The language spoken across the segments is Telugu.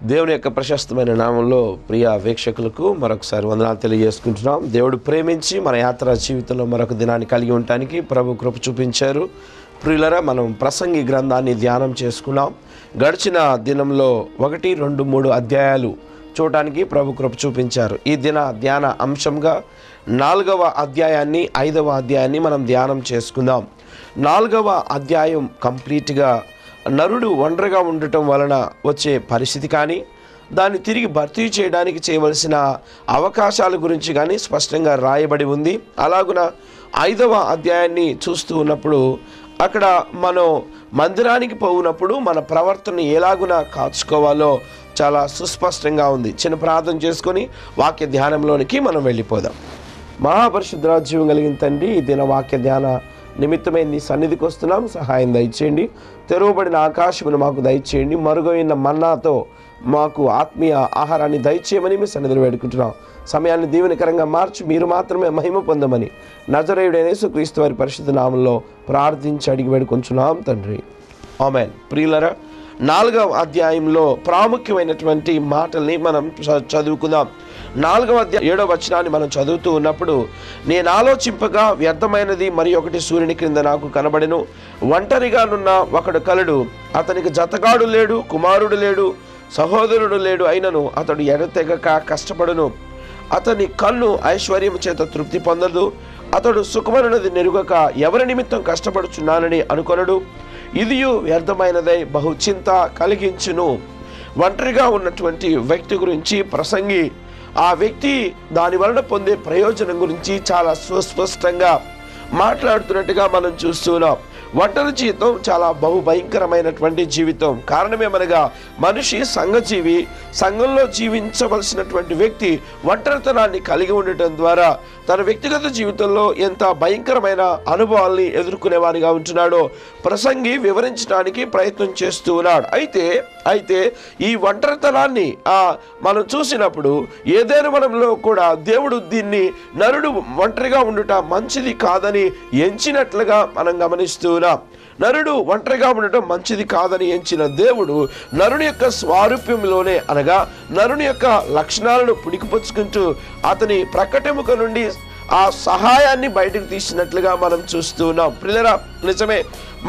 దేవుని యొక్క ప్రశస్తమైన నామంలో ప్రియ వీక్షకులకు మరొకసారి వందనాలు తెలియజేసుకుంటున్నాం. దేవుడు ప్రేమించి మన యాత్రా జీవితంలో మరొక దినాన్ని కలిగి ఉండటానికి ప్రభు కృప చూపించారు. ప్రియులరా, మనం ప్రసంగి గ్రంథాన్ని ధ్యానం చేసుకున్నాం. గడిచిన దినంలో 1, 2, 3 అధ్యాయాలు చూడటానికి ప్రభు కృప చూపించారు. ఈ దిన ధ్యాన అంశంగా 4వ అధ్యాయాన్ని 5వ అధ్యాయాన్ని మనం ధ్యానం చేసుకుందాం. 4వ అధ్యాయం కంప్లీట్గా నరుడు ఒంటరిగా ఉండటం వలన వచ్చే పరిస్థితి కానీ, దాన్ని తిరిగి భర్తీ చేయడానికి చేయవలసిన అవకాశాల గురించి కానీ స్పష్టంగా రాయబడి ఉంది. అలాగున 5వ అధ్యాయాన్ని చూస్తూ ఉన్నప్పుడు అక్కడ మనం మందిరానికి పోయినప్పుడు మన ప్రవర్తన ఎలాగున కాచుకోవాలో చాలా సుస్పష్టంగా ఉంది. చిన్న ప్రార్థన చేసుకొని వాక్య ధ్యానంలోనికి మనం వెళ్ళిపోదాం. మహాపరిశుద్ధ జీవం కలిగిన తండ్రి, ఈ దిన వాక్య ధ్యాన నిమిత్తమై నీ సన్నిధికి వస్తున్నాం. సహాయం దయచేయండి. తెరవబడిన ఆకాశమును మాకు దయచేయండి. మరుగైన మన్నాతో మాకు ఆత్మీయ ఆహారాన్ని దయచేయమని మీ సన్నిధిలో వేడుకుంటున్నాం. సమయాన్ని దీవెనకరంగా మార్చి మీరు మాత్రమే మహిమ పొందమని నజరేయుడైన యేసుక్రీస్తు వారి పరిశుద్ధ నామములో ప్రార్థించి అడిగి వేడుకుంటున్నాం తండ్రి, ఆమేన్. ప్రియులరా, 4వ అధ్యాయంలో ప్రాముఖ్యమైనటువంటి మాటల్ని మనం చదువుకుందాం. 4వ అధ్యాయం 7వ వచనాన్ని మనం చదువుతూ ఉన్నప్పుడు, నేను ఆలోచింపగా వ్యర్థమైనది మరి ఒకటి సూర్యుని క్రింద నాకు కనబడెను. ఒంటరిగానున్న ఒకడు కలడు, అతనికి జతగాడు లేడు, కుమారుడు లేడు, సహోదరుడు లేడు. అయినను అతడు ఎడతెగక కష్టపడును. అతని కన్ను ఐశ్వర్యము చేత తృప్తి పొందదు. అతడు సుఖమనున్నది నెరుగక ఎవరి నిమిత్తం కష్టపడుచున్నానని అనుకొనడు. ఇదియు వ్యర్థమైనదై బహు చింత కలిగించును. ఒంటరిగా ఉన్నటువంటి వ్యక్తి గురించి ప్రసంగి ఆ వ్యక్తి దాని వలన పొందే ప్రయోజనం గురించి చాలా సుస్పష్టంగా మాట్లాడుతున్నట్టుగా మనం చూస్తున్నాం. ఒంటరి జీవితం చాలా బహుభయంకరమైనటువంటి జీవితం. కారణమేమనగా మనిషి సంఘజీవి. సంఘంలో జీవించవలసినటువంటి వ్యక్తి ఒంటరితనాన్ని కలిగి ఉండటం ద్వారా తన వ్యక్తిగత జీవితంలో ఎంత భయంకరమైన అనుభవాల్ని ఎదుర్కొనేవారిగా ఉంటున్నాడో ప్రసంగి వివరించడానికి ప్రయత్నం చేస్తూ ఉన్నాడు. అయితే ఈ ఒంటరితనాన్ని మనం చూసినప్పుడు ఏదైనా వనంలో కూడా దేవుడు దీన్ని నరుడు ఒంటరిగా ఉండుట మంచిది కాదని ఎంచినట్లుగా మనం గమనిస్తూ ఉన్నాం. నరుడు ఒంటరిగా ఉండటం మంచిది కాదని ఎంచిన దేవుడు నరుని యొక్క స్వారూప్యంలోనే, అనగా నరుని యొక్క లక్షణాలను పుడికిపుచ్చుకుంటూ అతని ప్రక్కటెముక నుండి ఆ సహాయాన్ని బయటకు తీసినట్లుగా మనం చూస్తూ ఉన్నాం. ప్రియులారా, నిజమే,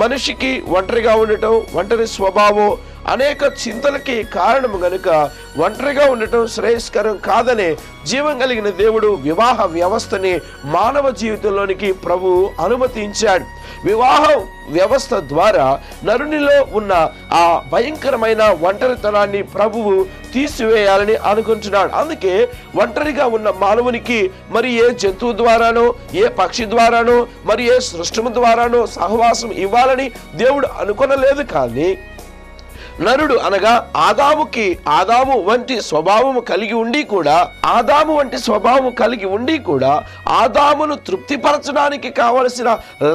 మనిషికి ఒంటరిగా ఉండటం, ఒంటరి స్వభావం అనేక చింతలకి కారణము గనుక ఒంటరిగా ఉండటం శ్రేయస్కరం కాదనే జీవం కలిగిన దేవుడు వివాహ వ్యవస్థని మానవ జీవితంలోనికి ప్రభు అనుమతించాడు. వివాహ వ్యవస్థ ద్వారా నరునిలో ఉన్న ఆ భయంకరమైన ఒంటరితనాన్ని ప్రభువు తీసివేయాలని అనుకుంటున్నాడు. అందుకే ఒంటరిగా ఉన్న మానవునికి మరి ఏ జంతువు ద్వారానో, ఏ పక్షి ద్వారానో, మరి ఏ సృష్టము ద్వారానో సహవాసం ఇవ్వాలని దేవుడు అనుకొనలేదు. కానీ నరుడు అనగా ఆదాము వంటి స్వభావము కలిగి ఉండి కూడా ఆదామును తృప్తిపరచడానికి కావలసిన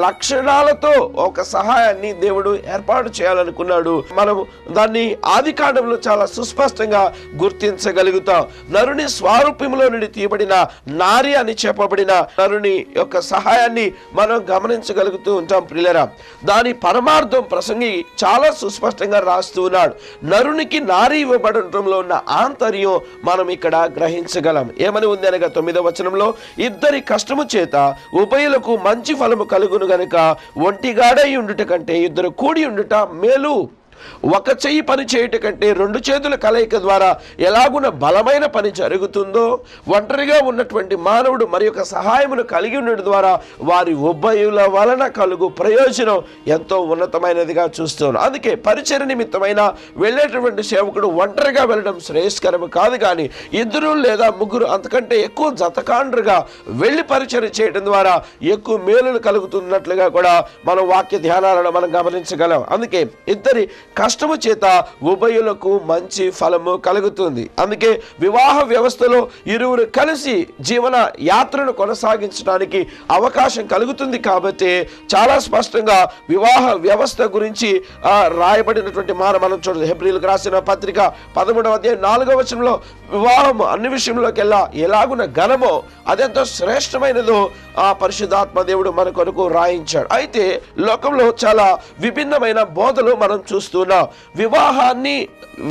లక్షణాలతో ఒక సహాయాన్ని దేవుడు ఏర్పాటు చేయాలనుకున్నాడు. మనం దాన్ని ఆదికాండంలో చాలా సుస్పష్టంగా గుర్తించగలుగుతాం. నరుని స్వారూప్యంలో నుండి తీయబడిన నారి అని చెప్పబడిన నరుని యొక్క సహాయాన్ని మనం గమనించగలుగుతూ ఉంటాం. ప్రియులారా, దాని పరమార్థం ప్రసంగి చాలా సుస్పష్టంగా రాస్తూ ఉన్నాడు. నరునికి నారి ఇవ్వబడటంలో ఉన్న ఆంతర్యం మనం ఇక్కడ గ్రహించగలం. ఏమని ఉంది అనగా 9వ వచనంలో, ఇద్దరి కష్టము చేత ఉభయులకు మంచి ఫలము కలుగును గనుక ఒంటిగాడై ఉండుట కంటే ఇద్దరు కూడి ఉండుట మేలు. ఒక చెయ్యి పని చేయుట కంటే 2 చేతుల కలయిక ద్వారా ఎలాగున బలమైన పని జరుగుతుందో, ఒంటరిగా ఉన్నటువంటి మానవుడు మరి యొక్క సహాయమును కలిగి ఉండడం ద్వారా వారి ఉభయుల వలన కలుగు ప్రయోజనం ఎంతో ఉన్నతమైనదిగా చూస్తున్నాం. అందుకే పరిచర్య నిమిత్తమైన వెళ్ళేటువంటి సేవకుడు ఒంటరిగా వెళ్ళడం శ్రేయస్కరము కాదు. కానీ 2 లేదా 3 అంతకంటే ఎక్కువ జతకాండ్రుగా వెళ్ళి పరిచర్య చేయడం ద్వారా ఎక్కువ మేలులు కలుగుతున్నట్లుగా కూడా మనం వాక్య ధ్యానాలను మనం గమనించగలం. అందుకే ఇద్దరి కష్టము చేత ఉభయులకు మంచి ఫలము కలుగుతుంది. అందుకే వివాహ వ్యవస్థలో ఇరువురు కలిసి జీవన యాత్రను కొనసాగించడానికి అవకాశం కలుగుతుంది. కాబట్టి చాలా స్పష్టంగా వివాహ వ్యవస్థ గురించి రాయబడినటువంటి మనం చూడదు. హెబ్రీయులకు రాసిన పత్రిక 13వ అధ్యాయం 4వ వచనంలో వివాహం అన్ని విషయంలోకి ఎలాగున ఘనమో అదెంతో శ్రేష్టమైనదో ఆ పరిశుద్ధాత్మ దేవుడు మన కొరకు రాయించాడు. అయితే లోకంలో చాలా విభిన్నమైన బోధలు మనం చూస్తూ ఉన్నాం. వివాహాన్ని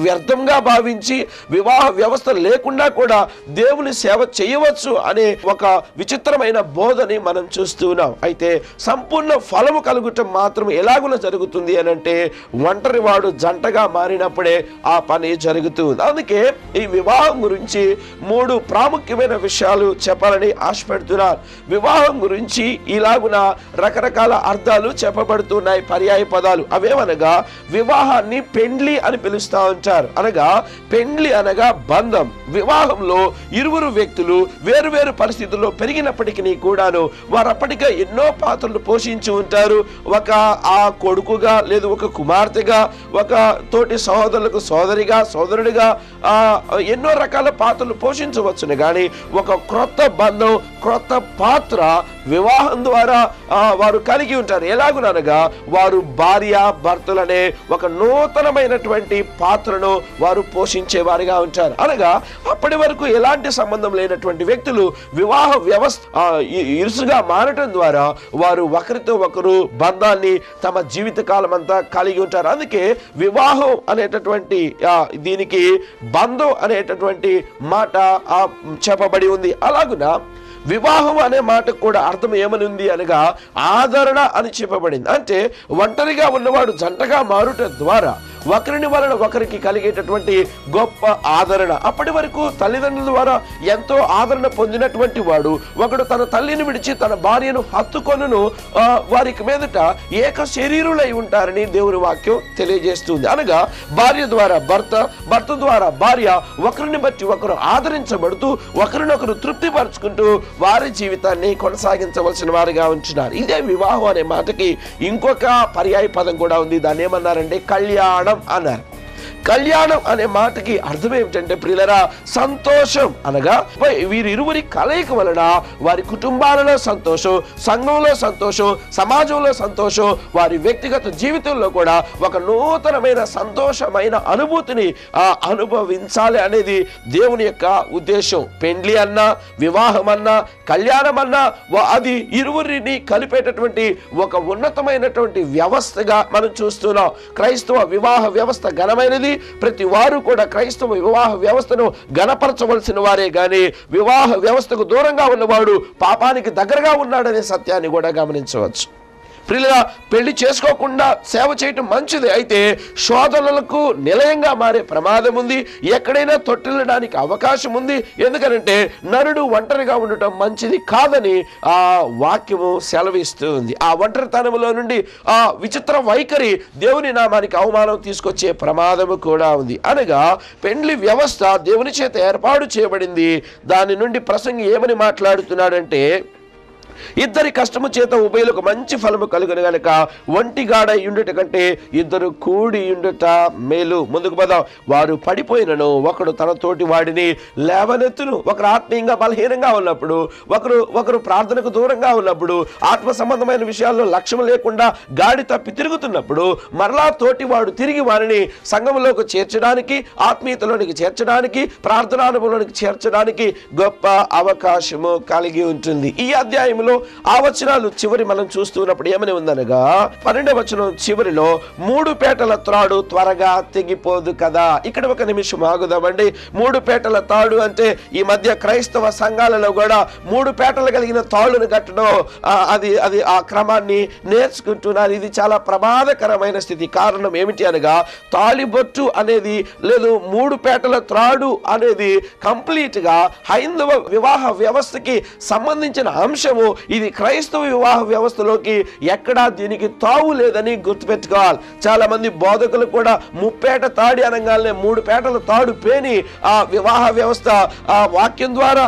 వ్యర్థంగా భావించి వివాహ వ్యవస్థ లేకుండా కూడా దేవుని సేవ చేయవచ్చు అనే ఒక విచిత్రమైన బోధని మనం చూస్తూ ఉన్నాం. అయితే సంపూర్ణ ఫలము కలుగుటం మాత్రం ఎలాగున జరుగుతుంది అని అంటే ఒంటరి వాడు జంటగా మారినప్పుడే ఆ పని జరుగుతుంది. అందుకే ఈ వివాహం గురించి 3 ప్రాముఖ్యమైన విషయాలు చెప్పాలని ఆశపెడుతున్నారు. వివాహం గురించి ఇలాగున రకరకాల అర్థాలు చెప్పబడుతున్నాయి, పర్యాయ పదాలు. అవేమనగా వివాహాన్ని పెండ్లి అని పిలుస్తా ఉంటారు. అనగా పెండ్లి అనగా బంధం. వివాహంలో ఇరువురు వ్యక్తులు వేరు వేరు పరిస్థితుల్లో పెరిగినప్పటికీ కూడాను వారు అప్పటికే ఎన్నో పాత్రలు పోషించి ఉంటారు. ఒక ఆ కొడుకుగా, లేదు ఒక కుమార్తెగా, ఒక తోటి సహోదరులకు సోదరిగా, సోదరుడిగా ఎన్నో రకాల పాత్రలు పోషించవచ్చును. కానీ ఒక క్రొత్త బంధం, క్రొత్త పాత్ర వివాహం ద్వారా వారు కలిగి ఉంటారు. ఎలాగునగా వారు భార్య భర్తలనే ఒక నూతనమైనటువంటి పాత్రను వారు పోషించేవారిగా ఉంటారు. అనగా అప్పటి వరకు ఎలాంటి సంబంధం లేనటువంటి వ్యక్తులు వివాహ వ్యవస్థ ఇరుసుగా మారటం ద్వారా వారు ఒకరితో ఒకరు బంధాన్ని తమ జీవిత కాలం అంతా కలిగి ఉంటారు. అందుకే వివాహం అనేటటువంటి దీనికి బంధం అనేటటువంటి మాట చెప్పబడి ఉంది. అలాగున వివాహం అనే మాటకు కూడా అర్థం ఏమని ఉంది అనగా ఆదరణ అని చెప్పబడింది. అంటే ఒంటరిగా ఉన్నవాడు జంటగా మారుట ద్వారా ఒకరిని వలన ఒకరికి కలిగేటటువంటి గొప్ప ఆదరణ. అప్పటి వరకు తల్లిదండ్రుల ద్వారా ఎంతో ఆదరణ పొందినటువంటి వాడు ఒకడు తన తల్లిని విడిచి తన భార్యను హత్తుకొనును వారికి మీదట ఏక శరీరులై ఉంటారని దేవుని వాక్యం తెలియజేస్తుంది. అనగా భార్య ద్వారా భర్త, భర్త ద్వారా భార్య ఒకరిని బట్టి ఒకరు ఆదరించబడుతూ ఒకరినొకరు తృప్తిపరచుకుంటూ వారి జీవితాన్ని కొనసాగించవలసిన వారిగా ఉంటున్నారు. ఇదే వివాహం అనే మాటకి ఇంకొక పర్యాయ పదం కూడా ఉంది. దాన్ని ఏమన్నారంటే కళ్యాణం అన్నారు. కళ్యాణం అనే మాటకి అర్థం ఏమిటంటే ప్రియులరా సంతోషం. అనగా వీరిరువురి కలయిక వలన వారి కుటుంబాలలో సంతోషం, సంఘంలో సంతోషం, సమాజంలో సంతోషం, వారి వ్యక్తిగత జీవితంలో కూడా ఒక నూతనమైన సంతోషమైన అనుభూతిని అనుభవించాలి అనేది దేవుని యొక్క ఉద్దేశం. పెండ్లి అన్నా, వివాహం అన్నా, కళ్యాణం అన్నా అది ఇరువురిని కలిపేటటువంటి ఒక ఉన్నతమైనటువంటి వ్యవస్థగా మనం చూస్తున్నాం. క్రైస్తవ వివాహ వ్యవస్థ ఘనమైనది. ప్రతి వారు కూడా క్రైస్తవ వివాహ వ్యవస్థను గణపరచవలసిన వారే గాని వివాహ వ్యవస్థకు దూరంగా ఉన్నవాడు పాపానికి దగ్గరగా ఉన్నాడనే సత్యాన్ని కూడా గమనించవచ్చు. ప్రియులారా, పెళ్లి చేసుకోకుండా సేవ చేయటం మంచిది. అయితే శోధనలకు నిలయంగా మారే ప్రమాదం ఉంది. ఎక్కడైనా తొట్టిల్లడానికి అవకాశం ఉంది. ఎందుకనంటే నరుడు ఒంటరిగా ఉండటం మంచిది కాదని ఆ వాక్యము సెలవిస్తూ ఉంది. ఆ ఒంటరితనంలో నుండి ఆ విచిత్ర వైఖరి దేవుని నామానికి అవమానం తీసుకొచ్చే ప్రమాదము కూడా ఉంది. అనగా పెండ్లి వ్యవస్థ దేవుని చేత ఏర్పాటు చేయబడింది. దాని నుండి ప్రసంగి ఏమని మాట్లాడుతున్నాడంటే ఇద్దరి కష్టము చేత ఉభయులకు మంచి ఫలము కలుగును గనుక ఒంటిగాడ ఉండుట కంటే ఇద్దరు కూడి ఉండుట మేలు. ముందుకు పదాం. వారు పడిపోయినను ఒకడు తన తోటి వాడిని లేవనెత్తును. ఒకరు ఆత్మీయంగా బలహీనంగా ఉన్నప్పుడు, ఒకరు ప్రార్థనకు దూరంగా ఉన్నప్పుడు, ఆత్మ సంబంధమైన విషయాల్లో లక్ష్యం లేకుండా గాడి తప్పి తిరుగుతున్నప్పుడు మరలా తోటి వాడు తిరిగి వారిని సంఘంలోకి చేర్చడానికి, ఆత్మీయతలోనికి చేర్చడానికి, ప్రార్థనానుభవంలోనికి చేర్చడానికి గొప్ప అవకాశము కలిగి ఉంటుంది. ఈ అధ్యాయంలో ఆ వచనాలు చివరి మనం చూస్తున్నప్పుడు ఏమని ఉందనగా 12వ వచనం చివరిలో 3 పేటల త్రాడు త్వరగా తెగిపోదు కదా. ఇక్కడ ఒక నిమిషం ఆగుదామండి. 3 పేటల తాడు అంటే ఈ మధ్య క్రైస్తవ సంఘాలలో కూడా 3 పేటలు కలిగిన తాళ్ళను కట్టడం అది ఆ క్రమాన్ని నేర్చుకుంటున్నారు. ఇది చాలా ప్రమాదకరమైన స్థితి. కారణం ఏమిటి అనగా తాళిబొట్టు అనేది లేదు 3 పేటల త్రాడు అనేది కంప్లీట్ గా హైందవ వివాహ వ్యవస్థకి సంబంధించిన అంశము. ఇది క్రైస్తవ వివాహ వ్యవస్థలోకి ఎక్కడా దీనికి తావు లేదని గుర్తుపెట్టుకోవాలి. చాలా మంది బోధకులు కూడా ముప్పేట తాడి అనగానే 3 పేటల తాడు పేని ఆ వివాహ వ్యవస్థ వాక్యం ద్వారా,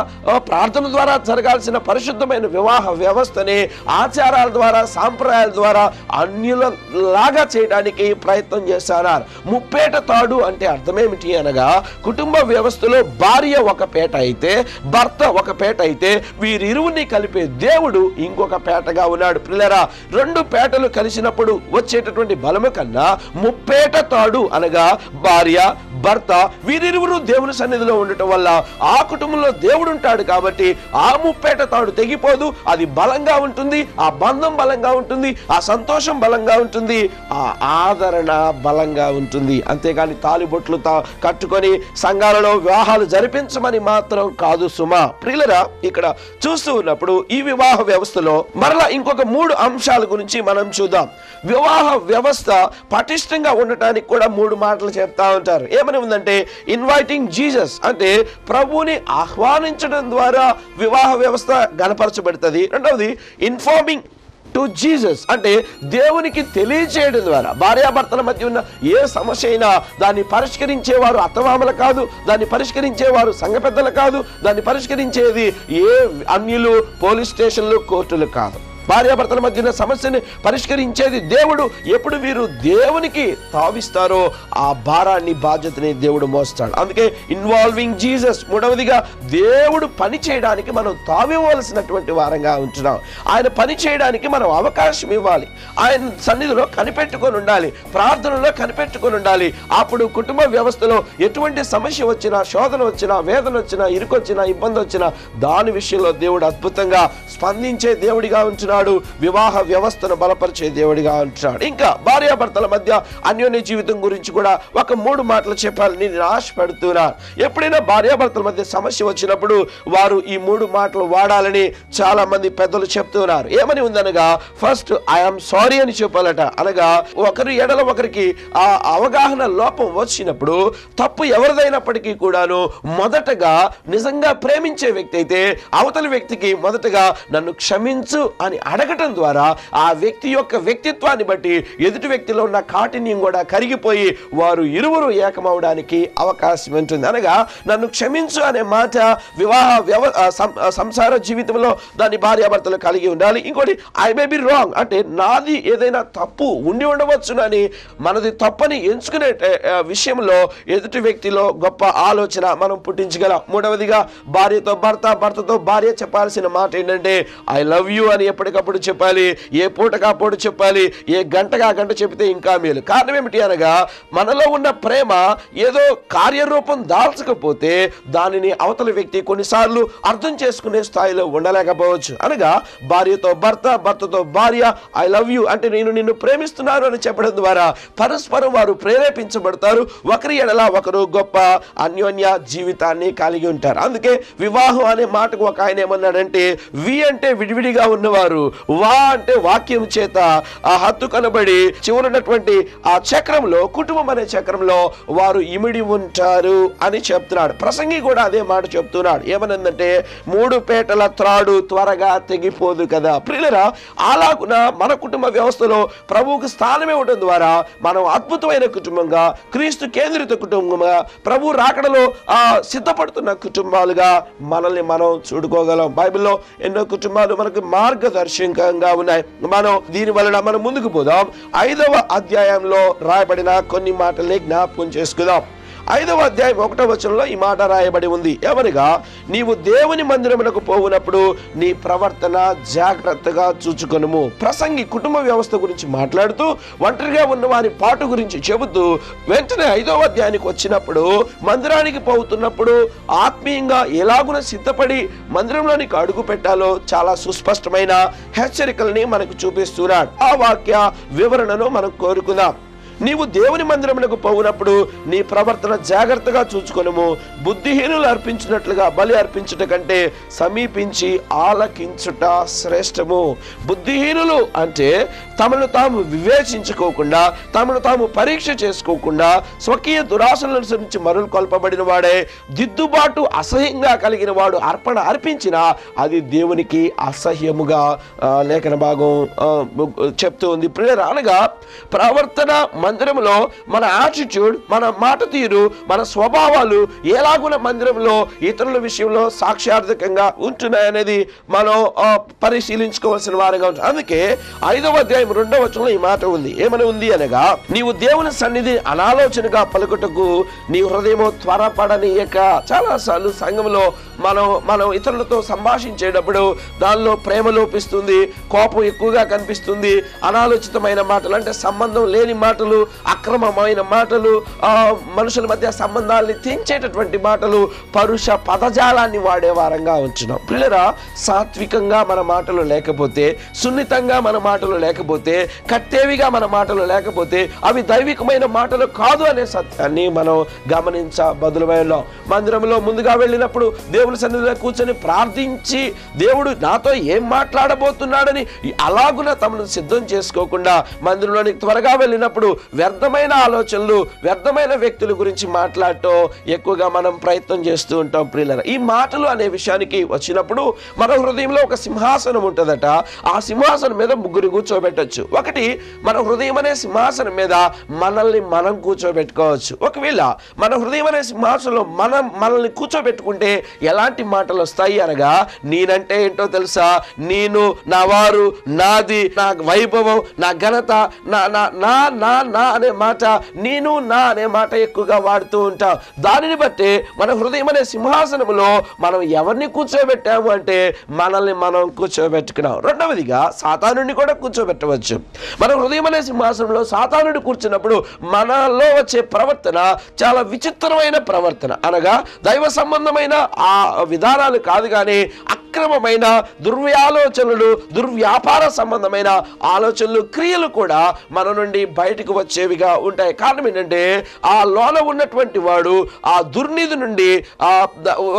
ప్రార్థన ద్వారా జరగాల్సిన పరిశుద్ధమైన వివాహ వ్యవస్థని ఆచారాల ద్వారా, సాంప్రదాయాల ద్వారా అన్యులలాగా చేయడానికి ప్రయత్నం చేస్తున్నారు. ముప్పేట తాడు అంటే అర్థమేమిటి అనగా కుటుంబ వ్యవస్థలో భార్య ఒక పేట అయితే, భర్త ఒక పేట అయితే వీరిరువుని కలిపే దేవుడు దేవుడు ఇంకొక పేటగా ఉన్నాడు. ప్రియులారా, రెండు పేటలు కలిసినప్పుడు వచ్చేటటువంటి బలము కన్నా ముప్పేట తాడు అనగా భార్య భర్త వీరిరువురు దేవుని సన్నిధిలో ఉండటం వల్ల ఆ కుటుంబంలో దేవుడు ఉంటాడు కాబట్టి ఆ ముప్పేట తాడు తెగిపోదు. అది బలంగా ఉంటుంది, ఆ బంధం బలంగా ఉంటుంది, ఆ సంతోషం బలంగా ఉంటుంది, ఆ ఆదరణ బలంగా ఉంటుంది. అంతేగాని తాలిబొట్లు కట్టుకొని సంఘాలలో వివాహాలు జరిపించమని మాత్రం కాదు సుమా. ప్రియులరా, ఇక్కడ చూస్తూ ఉన్నప్పుడు ఈ వివాహ వ్యవస్థలో మరలా ఇంకొక 3 అంశాల గురించి మనం చూద్దాం. వివాహ వ్యవస్థ పటిష్టంగా ఉండటానికి కూడా 3 మాటలు చెప్తా ఉంటారు. ఏమని ఉందంటే ఇన్వైటింగ్ జీసస్, అంటే ప్రభువుని ఆహ్వానించడం ద్వారా వివాహ వ్యవస్థ గణపరచబడుతుంది. రెండవది ఇన్ఫార్మింగ్ టు జీసస్, అంటే దేవునికి తెలియచేయడం ద్వారా భార్యాభర్తల మధ్య ఉన్న ఏ సమస్య అయినా దాన్ని పరిష్కరించేవారు అత్తమామలు కాదు, దాన్ని పరిష్కరించేవారు సంఘ పెద్దలు కాదు, దాన్ని పరిష్కరించేది ఏ అన్యులు, పోలీస్ స్టేషన్లు, కోర్టులు కాదు. భార్యాభర్తల మధ్యన సమస్యని పరిష్కరించేది దేవుడు. ఎప్పుడు వీరు దేవునికి తావిస్తారో ఆ భారాన్ని, బాధ్యతని దేవుడు మోస్తాడు. అందుకే ఇన్వాల్వింగ్ జీసస్. మూడవదిగా దేవుడు పని చేయడానికి మనం తావివ్వాల్సినటువంటి వారంగా ఉంటున్నాం. ఆయన పని చేయడానికి మనం అవకాశం ఇవ్వాలి. ఆయన సన్నిధిలో కనిపెట్టుకొని ఉండాలి, ప్రార్థనలో కనిపెట్టుకొని ఉండాలి. అప్పుడు కుటుంబ వ్యవస్థలో ఎటువంటి సమస్య వచ్చినా, శోధన వచ్చినా, వేదన వచ్చినా, ఇరుకొచ్చినా, ఇబ్బంది వచ్చినా దాని విషయంలో దేవుడు అద్భుతంగా స్పందించే దేవుడిగా ఉంటున్నాడు. వివాహ వ్యవస్థను బలపరిచే దేవుడిగా ఉంటున్నాడు. ఇంకా భార్యాభర్తల మధ్య అన్యోన్య జీవితం గురించి కూడా ఒక 3 మాటలు చెప్పాలని నేను ఆశపడుతున్నాను. ఎప్పుడైనా భార్యాభర్తల మధ్య సమస్య వచ్చినప్పుడు వారు ఈ 3 మాటలు వాడాలని చాలా మంది పెద్దలు చెప్తున్నారు. ఏమని ఉందనగా ఫస్ట్ ఐఎమ్ సారీ అని చెప్పాలట. అనగా ఒకరి ఎడల ఒకరికి ఆ అవగాహన లోపం వచ్చినప్పుడు తప్పు ఎవరిదైనప్పటికీ కూడాను మొదటగా నిజంగా ప్రేమించే వ్యక్తి అయితే అవతలి వ్యక్తికి మొదటగా నన్ను క్షమించు అని అడగటం ద్వారా ఆ వ్యక్తి యొక్క వ్యక్తిత్వాన్ని బట్టి ఎదుటి వ్యక్తిలో ఉన్న కాఠిన్యం కూడా కరిగిపోయి వారు ఇరువురు ఏకమవడానికి అవకాశం ఉంటుంది. అనగా నన్ను క్షమించు అనే మాట వివాహ సంసార జీవితంలో దాన్ని భార్యాభర్తలు కలిగి ఉండాలి. ఇంకోటి ఐ మే బి రాంగ్, అంటే నాది ఏదైనా తప్పు ఉండి ఉండవచ్చునని మనది తప్పని ఎంచుకునే విషయంలో ఎదుటి వ్యక్తిలో గొప్ప ఆలోచన మనం పుట్టించగలం. మూడవదిగా భార్యతో భర్త, భర్తతో భార్య చెప్పాల్సిన మాట ఏంటంటే ఐ లవ్ యూ అని ఎప్పటికప్పుడు చెప్పాలి. ఏ పూటకా పూట చెప్పాలి, ఏ గంటగా గంట చెప్తే ఇంకా మేలు. కారణం ఏమిటి అనగా మనలో ఉన్న ప్రేమ ఏదో కార్యరూపం దాల్చకపోతే దానిని అవతల వ్యక్తి కొన్నిసార్లు అర్థం చేసుకునే స్థాయిలో ఉండలేకపోవచ్చు. అనగా భార్యతో భర్త, భర్తతో భార్య ఐ లవ్ యూ అంటే నేను నిన్ను ప్రేమిస్తున్నాను అని చెప్పడం ద్వారా పరస్పరం వారు ప్రేరేపించబడతారు. ఒకరి ఎడల ఒకరు గొప్ప అన్యోన్య జీవితాన్ని కలిగి ఉంటారు. అందుకే వివాహం అనే మాటకు ఒక ఆయన ఏమన్నాడంటే వి అంటే విడివిడిగా ఉన్నవారు, వా అంటే వాక్యం చేత ఆ హత్తు కనబడి చివరినటువంటి ఆ చక్రంలో, కుటుంబం అనే చక్రంలో వారు ఇమిడి ఉంటారు అని చెప్తున్నాడు. ప్రసంగి కూడా అదే మాట చెప్తున్నాడు. ఏమనందంటే 3 పేటల త్రాడు త్వరగా తెగిపోదు కదా. ప్రియులరా, అలాగున మన కుటుంబ వ్యవస్థలో ప్రభువుకు స్థానం ఇవ్వడం ద్వారా మనం అద్భుతమైన కుటుంబంగా, క్రీస్తు కేంద్రిత కుటుంబంగా, ప్రభు రాకడలో సిద్ధపడుతున్న కుటుంబాలుగా మనల్ని మనం చూడుకోగలం. బైబిల్లో ఎన్నో కుటుంబాలు మనకు మార్గదర్శకంగా ఉన్నాయి. మనం దీని వలన మనం ముందుకు పోదాం. 5వ అధ్యాయంలో రాయబడిన కొన్ని మాటల్ని జ్ఞాపకం చేసుకుందాం. 5వ అధ్యాయం 1వ వచనంలో ఈ మాట రాయబడి ఉంది. ఏమనగా నీవు దేవుని మందిరమునకు పోవునప్పుడు నీ ప్రవర్తన జాగ్రత్తగా చూచుకొనుము. ప్రసంగి కుటుంబ వ్యవస్థ గురించి మాట్లాడుతూ ఒంటరిగా ఉన్న వారి పాటు గురించి చెబుతూ వెంటనే 5వ అధ్యాయానికి వచ్చినప్పుడు మందిరానికి పోతున్నప్పుడు ఆత్మీయంగా ఎలాగున సిద్ధపడి మందిరంలోనికి అడుగు పెట్టాలో చాలా సుస్పష్టమైన హెచ్చరికల్ని మనకు చూపిస్తున్నాడు. ఆ వాక్య వివరణను మనం కోరుకుందాం. నీవు దేవుని మందిరమునకు పోవునప్పుడు నీ ప్రవర్తన జాగ్రత్తగా చూచుకొనుము. బుద్ధిహీనులు అర్పించినట్లుగా బలి అర్పించుట కంటే సమీపించి ఆలకించుట శ్రేష్టము. బుద్ధిహీనులు అంటే తమను తాము వివేచించుకోకుండా, తమను తాము పరీక్ష చేసుకోకుండా, స్వకీయ దురాశలను అనుసరించి మరులు కొల్పబడిన వాడే, దిద్దుబాటు అసహ్యంగా కలిగిన వాడు అర్పణ అర్పించినా అది దేవునికి అసహ్యముగా లేఖన భాగం చెప్తూ ఉంది. ప్రియులారా, అనగా ప్రవర్తన మందిరంలో మన యాటిట్యూడ్, మన మాట తీరు, మన స్వభావాలు ఎలాగున మందిరంలో ఇతరుల విషయంలో సాక్ష్యార్థకంగా ఉంటున్నాయనేది మనం పరిశీలించుకోవాల్సిన వారిగా ఉంటుంది. అందుకే 5వ అధ్యాయం 2వ వచనంలో ఈ మాట ఉంది. ఏమని ఉంది అనగా, నీవు దేవుని సన్నిధి అనాలోచనగా పలుకుటకు నీ హృదయము త్వరపడనీయక. చాలా సార్లు సంఘంలో మనం ఇతరులతో సంభాషించేటప్పుడు దానిలో ప్రేమ లోపిస్తుంది, కోపం ఎక్కువగా కనిపిస్తుంది, అనాలోచితమైన మాటలు అంటే సంబంధం లేని మాటలు, అక్రమమైన మాటలు, మనుషుల మధ్య సంబంధాలని తెంచేటటువంటి మాటలు, పరుష పదజాలాన్ని వాడే వారంగా ఉంటున్నాం. పిల్లరా, సాత్వికంగా మన మాటలు లేకపోతే, సున్నితంగా మన మాటలు లేకపోతే, కట్టేవిగా మన మాటలు లేకపోతే అవి దైవికమైన మాటలు కాదు అనే సత్యాన్ని మనం గమనించబదులమైనాం. మందిరంలో ముందుగా వెళ్ళినప్పుడు దేవుని సన్నిధిలో కూర్చొని ప్రార్థించి దేవుడు నాతో ఏం మాట్లాడబోతున్నాడని అలాగున తమను సిద్ధం చేసుకోకుండా మందిరంలోనికి త్వరగా వెళ్ళినప్పుడు వ్యర్థమైన ఆలోచనలు, వ్యర్థమైన వ్యక్తుల గురించి మాట్లాడటం ఎక్కువగా మనం ప్రయత్నం చేస్తూ ఉంటాం. ప్రియులారా, ఈ మాటలు అనే విషయానికి వచ్చినప్పుడు మన హృదయంలో ఒక సింహాసనం ఉంటుందట. ఆ సింహాసనం మీద ముగ్గురు కూర్చోబెట్టచ్చు. ఒకటి, మన హృదయం అనే సింహాసనం మీద మనల్ని మనం కూర్చోబెట్టుకోవచ్చు. ఒకవేళ మన హృదయం అనే సింహాసనంలో మనల్ని కూర్చోబెట్టుకుంటే ఎలాంటి మాటలు వస్తాయి అనగా, నేనంటే ఏంటో తెలుసా, నేను, నా వారు, నాది, నా వైభవం, నా ఘనత, నా నా నా నా నా అనే మాట, నేను నా అనే మాట ఎక్కువగా వాడుతూ ఉంటాం. దానిని బట్టి మన హృదయం అనే సింహాసనంలో మనం ఎవరిని కూర్చోబెట్టాము అంటే మనల్ని మనం కూర్చోబెట్టుకున్నాం. రెండవదిగా సాతానుడిని కూడా కూర్చోబెట్టవచ్చు. మన హృదయం అనే సింహాసనంలో సాతానుడు కూర్చున్నప్పుడు మనలో వచ్చే ప్రవర్తన చాలా విచిత్రమైన ప్రవర్తన, అనగా దైవ సంబంధమైన ఆ విధానాలు కాదు కానీ అక్రమమైన దుర్వ్యాలోచనలు, దుర్వ్యాపార సంబంధమైన ఆలోచనలు, క్రియలు కూడా మన నుండి బయటకు వచ్చేవిగా ఉంటాయి. కారణం ఏంటంటే ఆ లోన ఉన్నటువంటి వాడు ఆ దుర్నీతి నుండి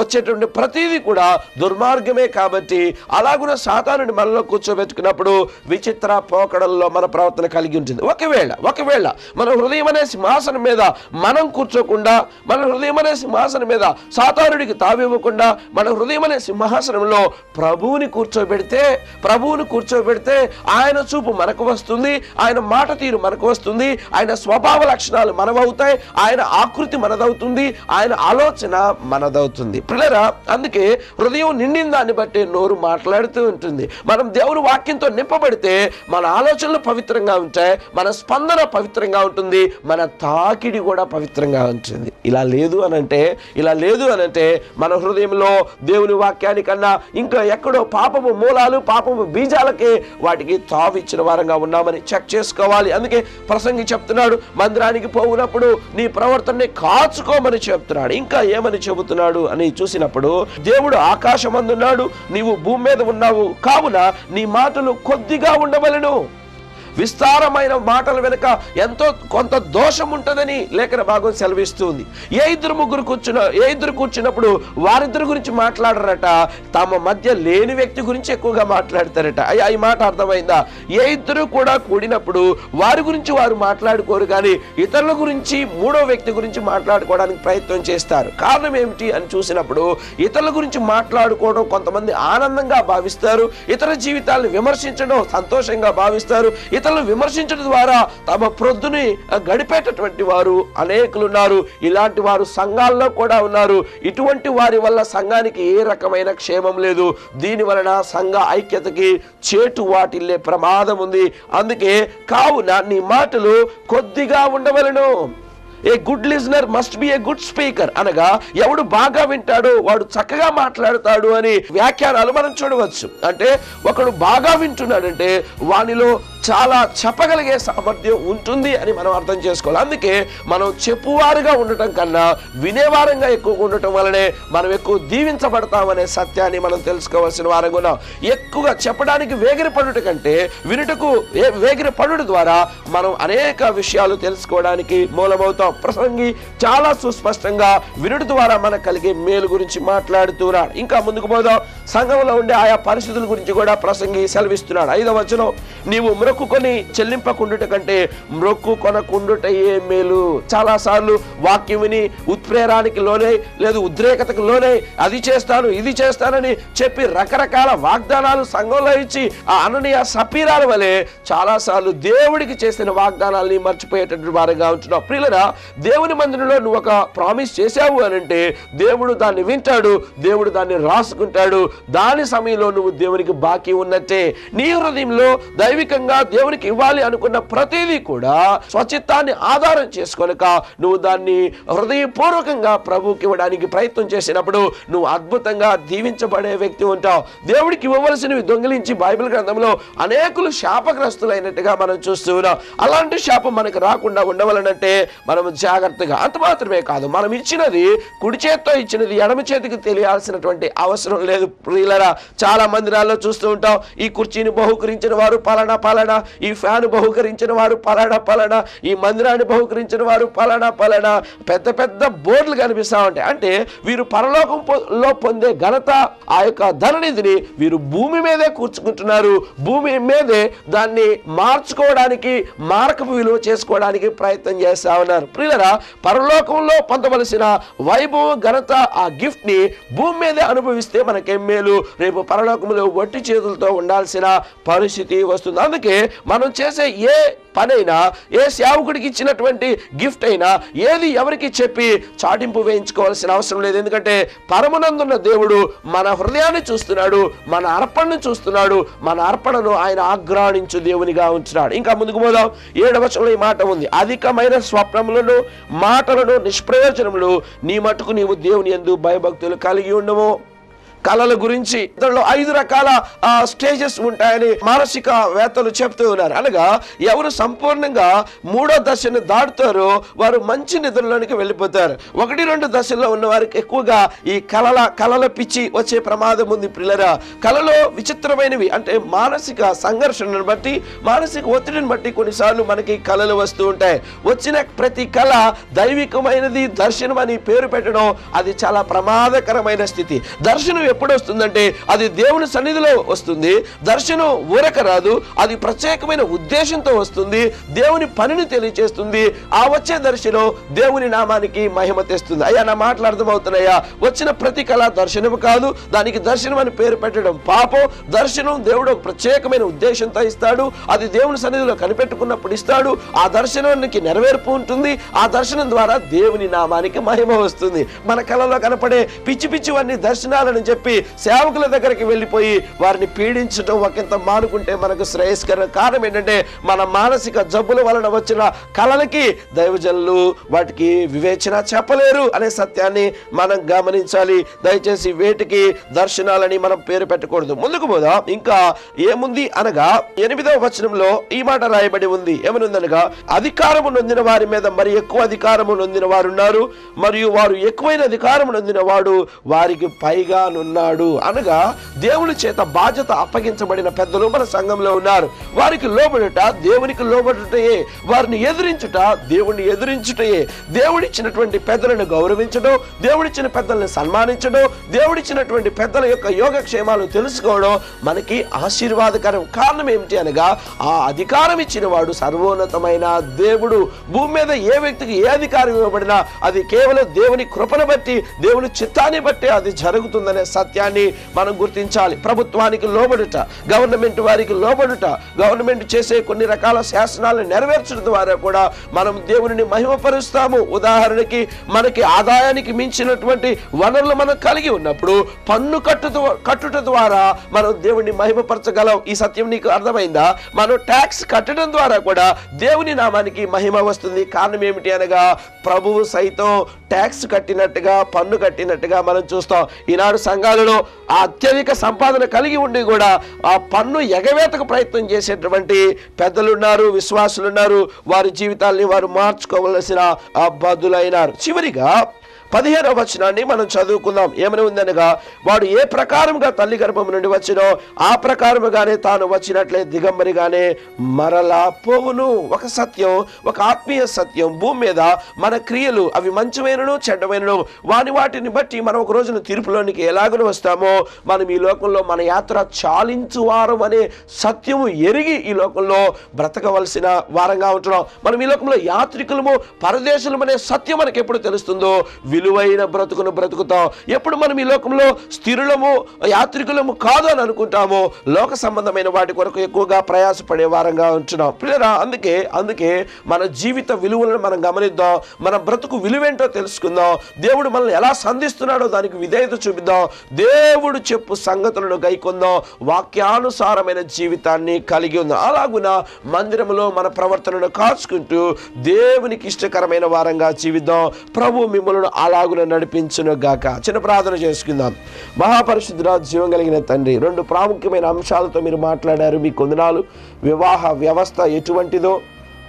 వచ్చేటువంటి ప్రతిదీ కూడా దుర్మార్గమే. కాబట్టి అలాగున సాతానుని మనలో కూర్చోబెట్టుకున్నప్పుడు విచిత్ర పోకడల్లో మన ప్రవర్తన కలిగి ఉంటుంది. ఒకవేళ మన హృదయం అనే సింహాసనం మీద మనం కూర్చోకుండా, మన హృదయం అనే సింహాసనం మీద సాతానుడికి తావివ్వకుండా, మన హృదయం అనే సింహాసనంలో ప్రభువుని కూర్చోబెడితే ఆయన చూపు మనకు వస్తుంది, ఆయన మాట తీరు మనకు వస్తుంది, ఆయన స్వభావ లక్షణాలు మనవవుతాయి, ఆయన ఆకృతి మనదవుతుంది, ఆయన ఆలోచన మనదవుతుంది. పిల్లరా, అందుకే హృదయం నిండిన దాన్ని బట్టి నోరు మాట్లాడుతూ ఉంటుంది. మనం దేవుని వాక్యంతో నింపబడితే మన ఆలోచనలు పవిత్రంగా ఉంటాయి, మన స్పందన పవిత్రంగా ఉంటుంది, మన తాకిడి కూడా పవిత్రంగా ఉంటుంది. ఇలా లేదు అనంటే మన హృదయంలో దేవుని వాక్యానికన్నా ఇంకా ఎక్కడో పాపము మూలాలు, పాపము బీజాలకే వాటికి తావిచ్చిన వారంగా ఉన్నామని చెక్ చేసుకోవాలి. అందుకే ప్రసంగి చెప్తున్నాడు, మందిరానికి పోవునప్పుడు నీ ప్రవర్తనని కాచుకోమని చెప్తున్నాడు. ఇంకా ఏమని చెబుతున్నాడు అని చూసినప్పుడు, దేవుడు ఆకాశమందున్నాడు, నీవు భూమి మీద ఉన్నావు, కావున నీ మాటలు కొద్దిగా ఉండవలెను. విస్తారమైన మాటల వెనుక ఎంతో కొంత దోషం ఉంటుందని లేఖన భాగం సెలవిస్తుంది. ఏ ఇద్దరు కూర్చున్నప్పుడు వారిద్దరి గురించి మాట్లాడరట, తమ మధ్య లేని వ్యక్తి గురించి ఎక్కువగా మాట్లాడతారట. ఈ మాట అర్థమైందా? ఏ ఇద్దరు కూడా కూడినప్పుడు వారి గురించి వారు మాట్లాడుకోరు, కానీ ఇతరుల గురించి మూడో వ్యక్తి గురించి మాట్లాడుకోవడానికి ప్రయత్నం చేస్తారు. కారణం ఏమిటి అని చూసినప్పుడు, ఇతరుల గురించి మాట్లాడుకోవడం కొంతమంది ఆనందంగా భావిస్తారు, ఇతర జీవితాలను విమర్శించడం సంతోషంగా భావిస్తారు, ఇతరులను విమర్శించడం ద్వారా తమ ప్రొద్దుని గడిపేటటువంటి వారు అనేకులు ఉన్నారు. ఇలాంటి వారు సంఘాల్లో కూడా ఉన్నారు. ఇటువంటి వారి వల్ల సంఘానికి ఏ రకమైన క్షేమం లేదు. దీని వలన సంఘ ఐక్యతకి చేటు వాటిల్లే ప్రమాదం ఉంది. అందుకే కావున నీ మాటలు కొద్దిగా ఉండవలెను. A good listener must be a good speaker అనగా ఎవడు బాగా వింటాడో వాడు చక్కగా మాట్లాడతాడు అని వ్యాఖ్యానాలు మనం చూడవచ్చు. అంటే ఒకడు బాగా వింటున్నాడంటే వానిలో చాలా చెప్పగలిగే సామర్థ్యం ఉంటుంది అని మనం అర్థం చేసుకోవాలి. అందుకే మనం చెప్పువారుగా ఉండటం కన్నా వినేవారంగా ఎక్కువగా ఉండటం వలనే మనం ఎక్కువ దీవించబడతామనే సత్యాన్ని మనం తెలుసుకోవాల్సిన వారంగా ఉన్నాం. ఎక్కువగా చెప్పడానికి వేగిరి పడుట కంటే వినుటకు వేగిరి పడుట ద్వారా మనం అనేక విషయాలు తెలుసుకోవడానికి మూలమవుతాం. ప్రసంగి చాలా సుస్పష్టంగా వినుట ద్వారా మనకు కలిగే మేలు గురించి మాట్లాడుతున్నాడు. ఇంకా ముందుకు పోదాం. సంఘంలో ఉండే ఆయా పరిస్థితుల గురించి కూడా ప్రసంగి సెలవిస్తున్నాడు. 5వ వచనం, నీవు మ్రొక్కుకొని చెల్లింపకుండుట కంటే మ్రొక్కుకొనకుండుటయే మేలు. చాలా సార్లు వాక్యం విని ఉత్ప్రేరానికి లోనై లేదు ఉద్రేకతకు లోనై అది చేస్తాను ఇది చేస్తానని చెప్పి రకరకాల వాగ్దానాలు సంఘంలో ఇచ్చి ఆ అననీయ సపీరాల వలె చాలా సార్లు దేవుడికి చేసిన వాగ్దానాలని మర్చిపోయేటటువంటి వారుగా ఉంటున్నావు. ప్రియులరా, దేవుని మందిరంలో నువ్వు ఒక ప్రామిస్ చేశావు అని అంటే దేవుడు దాన్ని వింటాడు, దేవుడు దాన్ని రాసుకుంటాడు. దాని సమయంలో నువ్వు దేవునికి బాకీ ఉన్నట్టే. నీ హృదయంలో దైవికంగా దేవునికి ఇవ్వాలి అనుకున్న ప్రతిదీ కూడా స్వచిత్తాన్ని ఆధారం చేసుకొనక నువ్వు దాన్ని హృదయపూర్వకంగా ప్రభువుకి ఇవ్వడానికి ప్రయత్నం చేసినప్పుడు నువ్వు అద్భుతంగా దీవించబడే వ్యక్తి ఉంటావు. దేవుడికి ఇవ్వవలసినవి దొంగిలించి బైబిల్ గ్రంథంలో అనేకులు శాపగ్రస్తులైనట్టుగా మనం చూస్తూ ఉన్నాం. అలాంటి శాపం మనకు రాకుండా ఉండవలనంటే మనం జాగ్రత్తగా, అంత మాత్రమే కాదు, మనం ఇచ్చినది కుడి చేత్తో ఇచ్చినది ఎడమ చేతికి తెలియాల్సినటువంటి అవసరం లేదు. ప్రియులరా, చాలా మందిరాల్లో చూస్తూ ఉంటాం, ఈ కుర్చీని బహుకరించిన వారు పలానా పలానా, ఈ ఫ్యాన్ బహుకరించిన వారు పలానా పలానా, ఈ మందిరాన్ని బహుకరించిన వారు పలానా పలానా, పెద్ద పెద్ద బోర్డులు కనిపిస్తా ఉంటాయి. అంటే వీరు పరలోకంలో పొందే ఘనత, ఆ యొక్క ధననిధిని వీరు భూమి మీదే కూర్చుకుంటున్నారు. భూమి మీదే దాన్ని మార్చుకోవడానికి, మార్కపు విలువ చేసుకోవడానికి ప్రయత్నం చేస్తా ఉన్నారు. ప్రియులరా, పరలోకంలో పొందవలసిన వైభవం, ఘనత, ఆ గిఫ్ట్ ని భూమి మీదే అనుభవిస్తే మనకేం మేలు. రేపు పరలోకంలో వట్టి చేతులతో ఉండాల్సిన పరిస్థితి వస్తుంది. అందుకే మనం చేసే ఏ పనైనా, ఏ సేవకుడికి ఇచ్చినటువంటి గిఫ్ట్ అయినా ఏది ఎవరికి చెప్పి చాటింపు వేయించుకోవాల్సిన అవసరం లేదు. ఎందుకంటే పరమనందున్న దేవుడు మన హృదయాన్ని చూస్తున్నాడు, మన అర్పణను చూస్తున్నాడు, మన అర్పణను ఆయన ఆగ్రహించు దేవునిగా ఉంచున్నాడు. ఇంకా ముందుకు పోదాం. 7వ వచనంలో ఈ మాట ఉంది, అధికమైన స్వప్నములను మాటలను నిష్ప్రయోజనములు నీ మటుకు నీవు దేవుని యందు భయభక్తులు కలిగి ఉండవు. కళల గురించి ఇందులో 5 రకాల స్టేజెస్ ఉంటాయని మానసిక వేత్తలు చెప్తూ ఉన్నారు. అనగా ఎవరు సంపూర్ణంగా 3వ దశను దాటుతారో వారు మంచి నిద్రలోనికి వెళ్ళిపోతారు. 1-2 దశల్లో ఉన్న వారికి ఎక్కువగా ఈ కళల పిచ్చి వచ్చే ప్రమాదం ఉంది. ప్రియులరా, కళలో విచిత్రమైనవి అంటే మానసిక సంఘర్షణను బట్టి, మానసిక ఒత్తిడిని బట్టి కొన్నిసార్లు మనకి కళలు వస్తూ ఉంటాయి. వచ్చిన ప్రతి కళ దైవికమైనది, దర్శనం అని పేరు పెట్టడం అది చాలా ప్రమాదకరమైన స్థితి. దర్శనం ఎప్పుడు వస్తుందంటే అది దేవుని సన్నిధిలో వస్తుంది. దర్శనం ఊరక రాదు, అది ప్రత్యేకమైన ఉద్దేశంతో వస్తుంది, దేవుని పనిని తెలియచేస్తుంది. ఆ వచ్చే దర్శనం దేవుని నామానికి మహిమ తెస్తుంది. అయ్యా, నా మాటలు అర్థమవుతున్నాయా? వచ్చిన ప్రతి కళ దర్శనం కాదు, దానికి దర్శనం అని పేరు పెట్టడం పాపం. దర్శనం దేవుడు ఒక ప్రత్యేకమైన ఉద్దేశంతో ఇస్తాడు, అది దేవుని సన్నిధిలో కనిపెట్టుకున్నప్పుడు ఇస్తాడు. ఆ దర్శనానికి నెరవేర్పు ఉంటుంది. ఆ దర్శనం ద్వారా దేవుని నామానికి మహిమ వస్తుంది. మన కళలో కనపడే పిచ్చి పిచ్చివన్నీ దర్శనాలని చెప్పి సేవకుల దగ్గరికి వెళ్ళిపోయి వారిని పీడించడం ఒకంత మానుకుంటే మనకు శ్రేయస్కర. కారణం ఏంటంటే మన మానసిక జబ్బుల వలన వచ్చిన కళలకి దైవజనులు వాటికి వివేచన చెప్పలేరు అనే సత్యాన్ని మనం గమనించాలి. దయచేసి వేటికి దర్శనాలని మనం పేరు పెట్టకూడదు. ముందుకు పోదాం. ఇంకా ఏముంది అనగా 8వ వచనంలో ఈ మాట రాయబడి ఉంది. ఏమనుందనగా, అధికారము నొందిన వారి మీద మరి ఎక్కువ అధికారము నొందిన వారు ఉన్నారు, మరియు వారు ఎక్కువైన అధికారము నొందిన వాడు వారికి పైగా ఉన్నాడు. అనగా దేవుని చేత బాధ్యత అప్పగించబడిన పెద్దలు మన సంఘంలో ఉన్నారు. వారికి లోబడుట దేవునికి లోబడుటయే, వారిని ఎదిరించుట దేవుణ్ణి ఎదిరించుటయే. దేవుడిచ్చినటువంటి పెద్దలను గౌరవించడం, దేవుడిచ్చిన పెద్దలను సన్మానించడం, దేవుడిచ్చినటువంటి పెద్దల యొక్క యోగక్షేమాలు తెలుసుకోవడం మనకి ఆశీర్వాదకరం. కారణం ఏమిటి అనగా ఆ అధికారం ఇచ్చిన వాడు సర్వోన్నతమైన దేవుడు. భూమి మీద ఏ వ్యక్తికి ఏ అధికారం ఇవ్వబడినా అది కేవలం దేవుని కృపను బట్టి, దేవుని చిత్తాన్ని బట్టి అది జరుగుతుందనే సత్యాన్ని మనం గుర్తించాలి. ప్రభుత్వానికి లోబడుట, గవర్నమెంట్ వారికి లోబడుట, గవర్నమెంట్ చేసే కొన్ని రకాల శాసనాలను నెరవేర్చడం ద్వారా కూడా మనం దేవుని మహిమపరుస్తాము. ఉదాహరణకి మనకి ఆదాయానికి మించినటువంటి వనరులు మనం కలిగి ఉన్నప్పుడు పన్ను కట్టుట ద్వారా మనం దేవుని మహిమపరచగలం. ఈ సత్యం నీకు అర్థమైందా? మనం ట్యాక్స్ కట్టడం ద్వారా కూడా దేవుని నామానికి మహిమ వస్తుంది. కారణం ఏమిటి అనగా ప్రభువు సైతం ట్యాక్స్ కట్టినట్టుగా, పన్ను కట్టినట్టుగా మనం చూస్తాం. ఈనాడు సంఘాలలో ఆ అత్యధిక సంపాదన కలిగి ఉండి కూడా ఆ పన్ను ఎగవేతకు ప్రయత్నం చేసేటువంటి పెద్దలున్నారు, విశ్వాసులున్నారు. వారి జీవితాల్ని వారు మార్చుకోవలసిన బద్దులైనారు. చివరిగా 15వ వచనాన్ని మనం చదువుకుందాం. ఏమని ఉందనగా, వాడు ఏ ప్రకారంగా తల్లి గర్భం నుండి వచ్చినో ఆ ప్రకారముగానే తాను వచ్చినట్లే దిగంబరిగానే మరలా పోవును. ఒక సత్యం, ఒక ఆత్మీయ సత్యం. భూమి మీద మన క్రియలు అవి మంచివైనను చెడ్డమైనను వాటిని బట్టి మనం ఒక రోజున తీర్పులోనికి ఎలాగను వస్తామో, మనం ఈ లోకంలో మన యాత్ర చాలించువారం అనే సత్యము ఎరిగి ఈ లోకంలో బ్రతకవలసిన వారంగా ఉంటున్నాం. మనం ఈ లోకంలో యాత్రికులము పరదేశులము అనే సత్యం మనకి ఎప్పుడు తెలుస్తుందో విలువైన బ్రతుకును బ్రతుకుతాం. ఎప్పుడు మనం ఈ లోకంలో స్థిరులము యాత్రికులము కాదు అని అనుకుంటామో, లోక సంబంధమైన వాటి కొరకు ఎక్కువగా ప్రయాసపడే వారంగా ఉంటున్నాం. ప్రియరా, అందుకే మన జీవిత విలువలను మనం గమనిద్దాం. మన బ్రతుకు విలువేంటో తెలుసుకుందాం. దేవుడు మనల్ని ఎలా సంధిస్తున్నాడో దానికి విధేయత చూపిద్దాం. దేవుడు చెప్పు సంగతులను గైకొందాం. వాక్యానుసారమైన జీవితాన్ని కలిగి ఉందాం. అలాగున మందిరంలో మన ప్రవర్తనను కాచుకుంటూ దేవునికి ఇష్టకరమైన వారంగా జీవిద్దాం. ప్రభు మిమ్మల్ని అలాగున నడిపించును గాక. చిన్న ప్రార్థన చేసుకుందాం. మహాపరిశుద్ధుడా, జీవం కలిగిన తండ్రి, 2 ప్రాముఖ్యమైన అంశాలతో మీరు మాట్లాడారు. మీ వందనాలు. వివాహ వ్యవస్థ ఎటువంటిదో,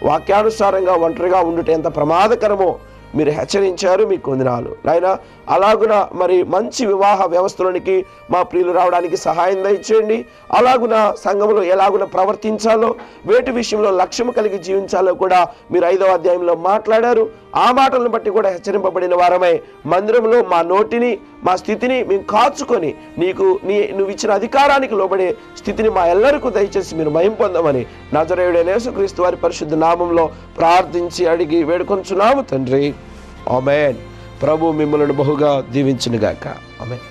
వాక్యానుసారంగా ఒంటరిగా ఉండుట ఎంత ప్రమాదకరమో మీరు హెచ్చరించారు. మీకు వందనాలు నాయన. అలాగున మరి మంచి వివాహ వ్యవస్థలోనికి మా ప్రియులు రావడానికి సహాయం దయచేయండి. అలాగున సంఘంలో ఎలాగున ప్రవర్తించాలో, వేటి విషయంలో లక్ష్యము కలిగి జీవించాలో కూడా మీరు 5వ అధ్యాయంలో మాట్లాడారు. ఆ మాటలను బట్టి కూడా హెచ్చరింపబడిన వారమై మందిరంలో మా నోటిని, మా స్థితిని మేము కాచుకొని నువ్వు ఇచ్చిన అధికారానికి లోబడే స్థితిని మా ఎల్లరికూ దయచేసి మీరు మహిమ పొందమని నజరేయుడైన యేసుక్రీస్తు వారి పరిశుద్ధ నామంలో ప్రార్థించి అడిగి వేడుకొంచున్నాము తండ్రి. ఆమేన్. ప్రభు మిమ్మల్ని బహుగా దీవించునుగాక. ఆమేన్.